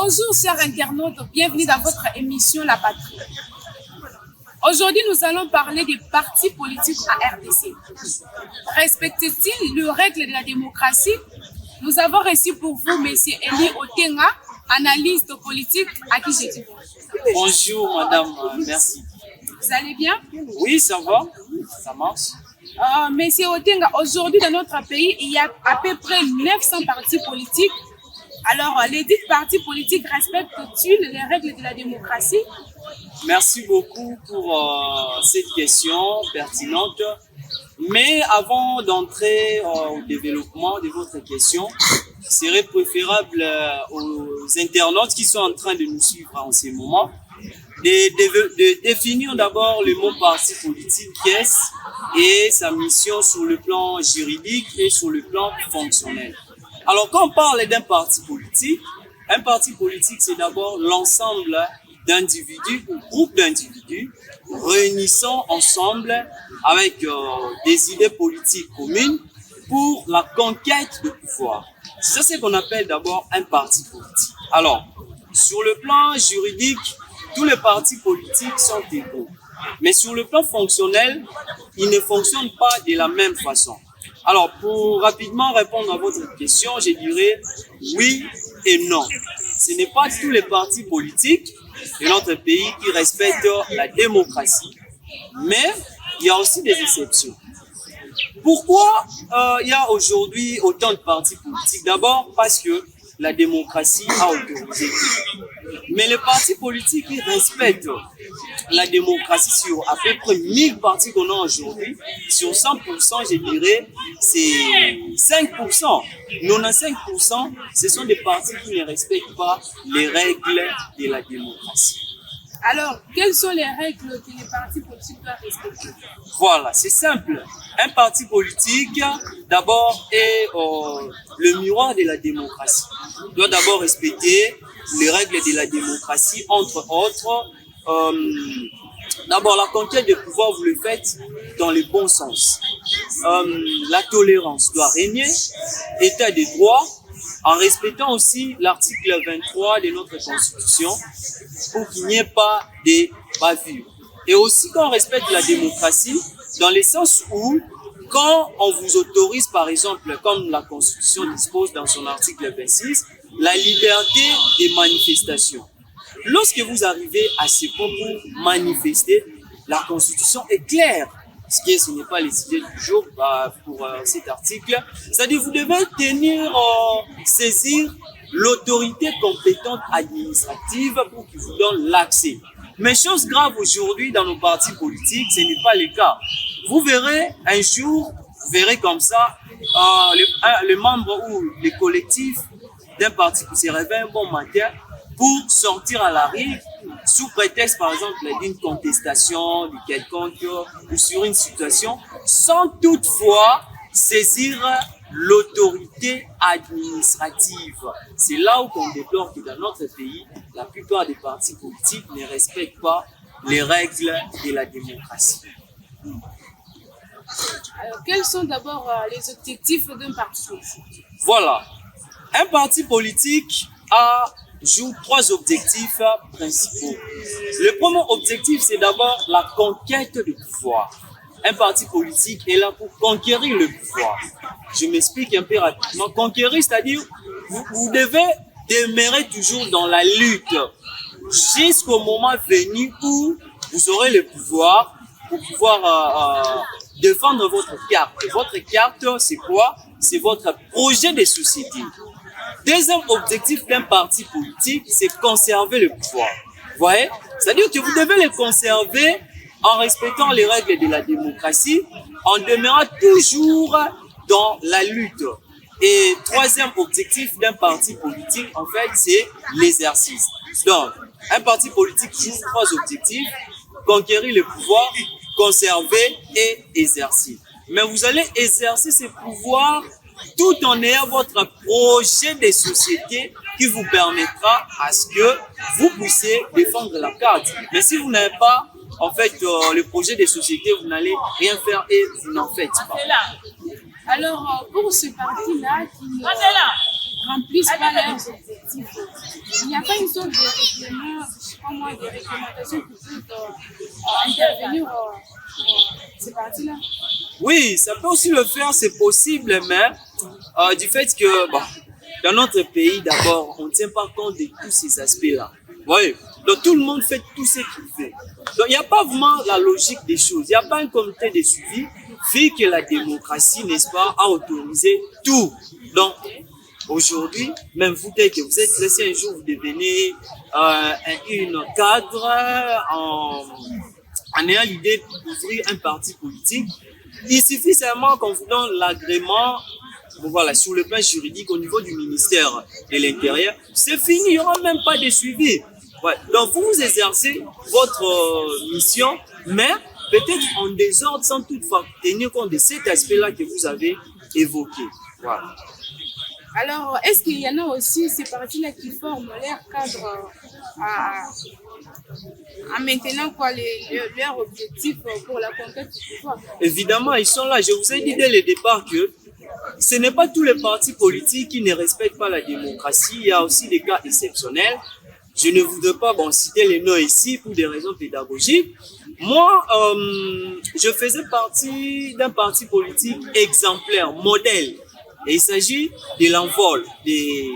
Bonjour chers internautes, bienvenue dans votre émission La Patrie. Aujourd'hui, nous allons parler des partis politiques à RDC. Respectent-ils les règles de la démocratie? Nous avons reçu pour vous M. Eli Otenga, analyste politique, à qui je dis bonjour madame, merci. Vous allez bien? Oui, ça va, ça marche. Monsieur Otenga, aujourd'hui dans notre pays, il y a à peu près 900 partis politiques. Alors, les dix partis politiques respectent-ils les règles de la démocratie? Merci beaucoup pour cette question pertinente. Mais avant d'entrer au développement de votre question, il serait préférable aux internautes qui sont en train de nous suivre en ce moment de définir d'abord le mot parti politique, qu'est-ce, et sa mission sur le plan juridique et sur le plan fonctionnel. Alors, quand on parle d'un parti politique, c'est d'abord l'ensemble d'individus ou groupes d'individus réunissant ensemble avec des idées politiques communes pour la conquête de pouvoir. C'est ça ce qu'on appelle d'abord un parti politique. Alors, sur le plan juridique, tous les partis politiques sont égaux. Mais sur le plan fonctionnel, ils ne fonctionnent pas de la même façon. Alors, pour rapidement répondre à votre question, je dirais oui et non. Ce n'est pas tous les partis politiques de notre pays qui respectent la démocratie, mais il y a aussi des exceptions. Pourquoi il y a aujourd'hui autant de partis politiques? D'abord parce que la démocratie a autorisé. Mais les partis politiques qui respectent la démocratie sur à peu près 1000 partis qu'on a aujourd'hui, sur 100%, je dirais, c'est 5%. 95%, ce sont des partis qui ne respectent pas les règles de la démocratie. Alors, quelles sont les règles que les partis politiques doivent respecter? Voilà, c'est simple. Un parti politique, d'abord, est le miroir de la démocratie. Il doit d'abord respecter les règles de la démocratie, entre autres. D'abord, la conquête de pouvoir, vous le faites dans le bon sens. La tolérance doit régner, état de droit, en respectant aussi l'article 23 de notre Constitution pour qu'il n'y ait pas de bavures. Et aussi qu'on respecte la démocratie dans le sens où quand on vous autorise, par exemple, comme la Constitution dispose dans son article 26, la liberté de manifestation. Lorsque vous arrivez à ce point pour manifester, la Constitution est claire. Ce n'est pas les idées du jour pour cet article. C'est-à-dire que vous devez saisir l'autorité compétente administrative pour qu'il vous donne l'accès. Mais chose grave aujourd'hui dans nos partis politiques, ce n'est pas le cas. Vous verrez un jour, vous verrez comme ça, le membre ou le collectif d'un parti qui se réveille un bon matin pour sortir à la rue sous prétexte, par exemple, d'une contestation de quelconque ou sur une situation, sans toutefois saisir l'autorité administrative. C'est là où on déplore que dans notre pays, la plupart des partis politiques ne respectent pas les règles de la démocratie. Alors, quels sont d'abord les objectifs d'un parti politique? Voilà. Un parti politique joue trois objectifs principaux. Le premier objectif, c'est d'abord la conquête du pouvoir. Un parti politique est là pour conquérir le pouvoir. Je m'explique un peu rapidement. Conquérir, c'est-à-dire vous devez demeurer toujours dans la lutte jusqu'au moment venu où vous aurez le pouvoir pour pouvoir défendre votre carte. Et votre carte, c'est quoi? C'est votre projet de société. Deuxième objectif d'un parti politique, c'est conserver le pouvoir. Vous voyez? C'est-à-dire que vous devez le conserver en respectant les règles de la démocratie, en demeurant toujours dans la lutte. Et troisième objectif d'un parti politique, en fait, c'est l'exercice. Donc, un parti politique joue trois objectifs: conquérir le pouvoir, conserver et exercer. Mais vous allez exercer ce pouvoir tout en ayant votre projet de société qui vous permettra à ce que vous puissiez défendre la carte. Mais si vous n'avez pas, en fait, le projet de société, vous n'allez rien faire et vous n'en faites pas. Alors, pour ce parti-là remplissent pas leurs objectifs. Il n'y a pas une sorte de règlement, je sais pas moi, de réglementation qui peut intervenir ces parties-là. Oui, ça peut aussi le faire, c'est possible, mais du fait que bon, dans notre pays, d'abord, on ne tient pas compte de tous ces aspects-là. Oui, donc tout le monde fait tout ce qu'il fait. Donc il n'y a pas vraiment la logique des choses. Il n'y a pas un comité de suivi, vu que la démocratie, n'est-ce pas, a autorisé tout. Donc aujourd'hui, même vous, dès que vous êtes laissé un jour, vous devenez une cadre en ayant l'idée d'ouvrir un parti politique. Il suffit seulement qu'on vous donne l'agrément, voilà, sur le plan juridique au niveau du ministère de l'Intérieur. C'est fini, il n'y aura même pas de suivi. Ouais. Donc vous exercez votre mission, mais peut-être en désordre sans toutefois tenir compte de cet aspect-là que vous avez évoqué. Voilà. Alors, est-ce qu'il y en a aussi ces partis-là qui forment leur cadre en maintenant quoi, leur objectif pour la conquête du pouvoir? Évidemment, ils sont là. Je vous ai dit dès le départ que ce n'est pas tous les partis politiques qui ne respectent pas la démocratie. Il y a aussi des cas exceptionnels. Je ne voudrais pas citer les noms ici pour des raisons pédagogiques. Moi, je faisais partie d'un parti politique exemplaire, modèle. Et il s'agit de l'envol des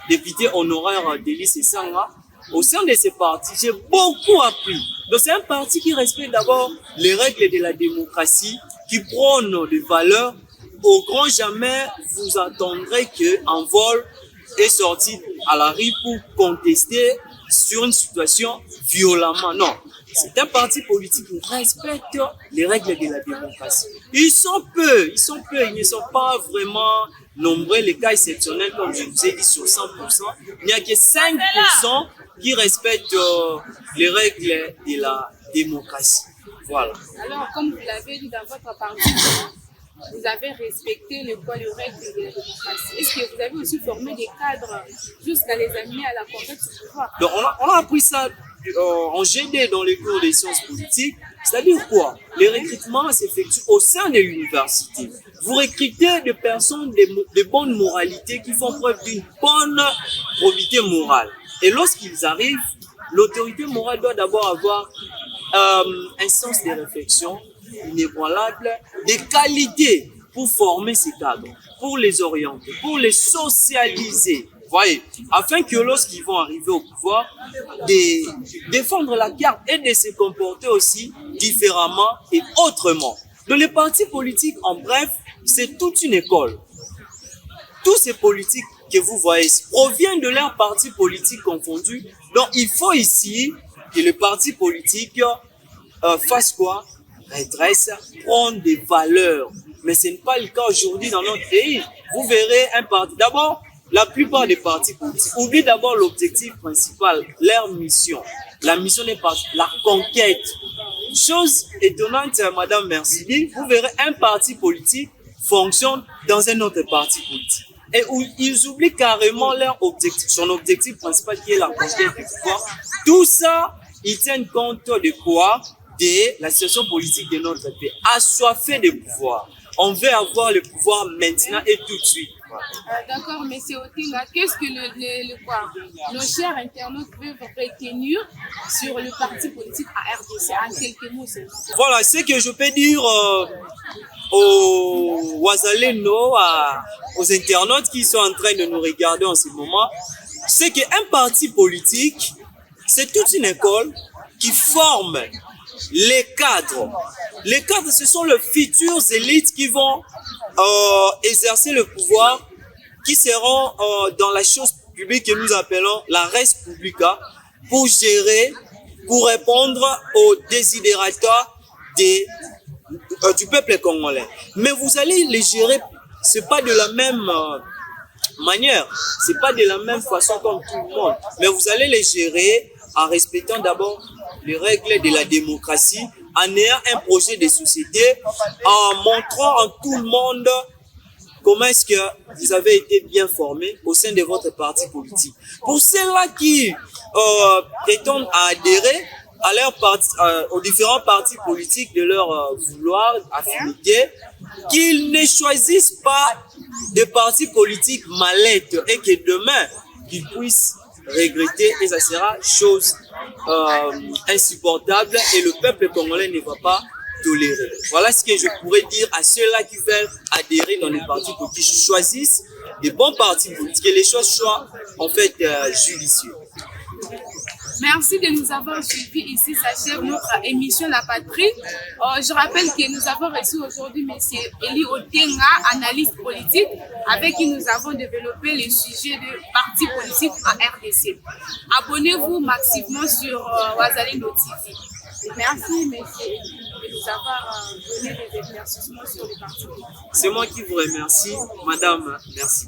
députés honoraires d'Élysée Sanga. Au sein de ces partis, j'ai beaucoup appris. Donc c'est un parti qui respecte d'abord les règles de la démocratie, qui prône des valeurs. Au grand jamais, vous attendrez qu'Envol est sorti à la rue pour contester sur une situation violemment. Non, c'est un parti politique qui respecte les règles de la démocratie. Ils sont peu, ils ne sont pas vraiment nombreux, les cas exceptionnels, comme je vous ai dit, sur 100%. Il n'y a que 5% qui respectent les règles de la démocratie. Voilà. Alors, comme vous l'avez dit dans votre parti, vous avez respecté les règles de la démocratie. Est-ce que vous avez aussi formé des cadres jusqu'à les amener à la conquête du pouvoir? Donc, on a appris ça en GD dans les cours des sciences politiques. C'est-à-dire quoi? Les recrutements s'effectuent au sein de l'université. Vous recrutez des personnes de bonne moralité qui font preuve d'une bonne probité morale. Et lorsqu'ils arrivent, l'autorité morale doit d'abord avoir un sens de réflexion inébranlable, des qualités pour former ces cadres, pour les orienter, pour les socialiser, voyez, afin que lorsqu'ils vont arriver au pouvoir, de défendre la carte et de se comporter aussi différemment et autrement. Dans les partis politiques, en bref, c'est toute une école. Tous ces politiques que vous voyez proviennent de leurs partis politiques confondus. Donc, il faut ici que les partis politiques fassent quoi? Redresse, prendre des valeurs. Mais ce n'est pas le cas aujourd'hui dans notre pays. Vous verrez un parti. D'abord, la plupart des partis politiques oublient d'abord l'objectif principal, leur mission. La mission n'est pas la conquête. Chose étonnante, Madame Mercidi, vous verrez un parti politique fonctionne dans un autre parti politique. Et où ils oublient carrément leur objectif, son objectif principal qui est la conquête du pouvoir. Tout ça, ils tiennent compte de quoi? De la situation politique de notre pays. Assoiffé de pouvoir. On veut avoir le pouvoir maintenant et tout de suite. D'accord, mais c'est Otinga, qu'est-ce que nos chers internautes peuvent retenir sur le parti politique à RDC en quelques mots? Voilà, ce que je peux dire aux Wazaleno, aux internautes qui sont en train de nous regarder en ce moment, c'est qu'un parti politique, c'est toute une école qui forme les cadres. Les cadres, ce sont les futures élites qui vont exercer le pouvoir, qui seront dans la chose publique que nous appelons la res publica, pour gérer, pour répondre aux désidératas du peuple congolais. Mais vous allez les gérer, c'est pas de la même manière, c'est pas de la même façon comme tout le monde, mais vous allez les gérer en respectant d'abord les règles de la démocratie, en ayant un projet de société, en montrant à tout le monde comment est-ce que vous avez été bien formé au sein de votre parti politique. Pour ceux-là qui prétendent adhérer à leur parti, aux différents partis politiques de leur vouloir, affinité, qu'ils ne choisissent pas des partis politiques malhonnêtes et que demain, qu'ils puissent regretter et ça sera chose insupportable et le peuple congolais ne va pas tolérer. Voilà ce que je pourrais dire à ceux-là qui veulent adhérer dans les partis politiques, qui choisissent des bons partis politiques, que les choses soient en fait judicieux. Merci de nous avoir suivis ici, s'achève notre émission La Patrie. Je rappelle que nous avons reçu aujourd'hui M. Eli Otenga, analyste politique, avec qui nous avons développé le sujet de partis politiques en RDC. Abonnez-vous massivement sur Wazalendo TV. Merci, monsieur, de nous avoir donné des éclaircissements sur les partis politiques. C'est moi qui vous remercie. Madame, merci.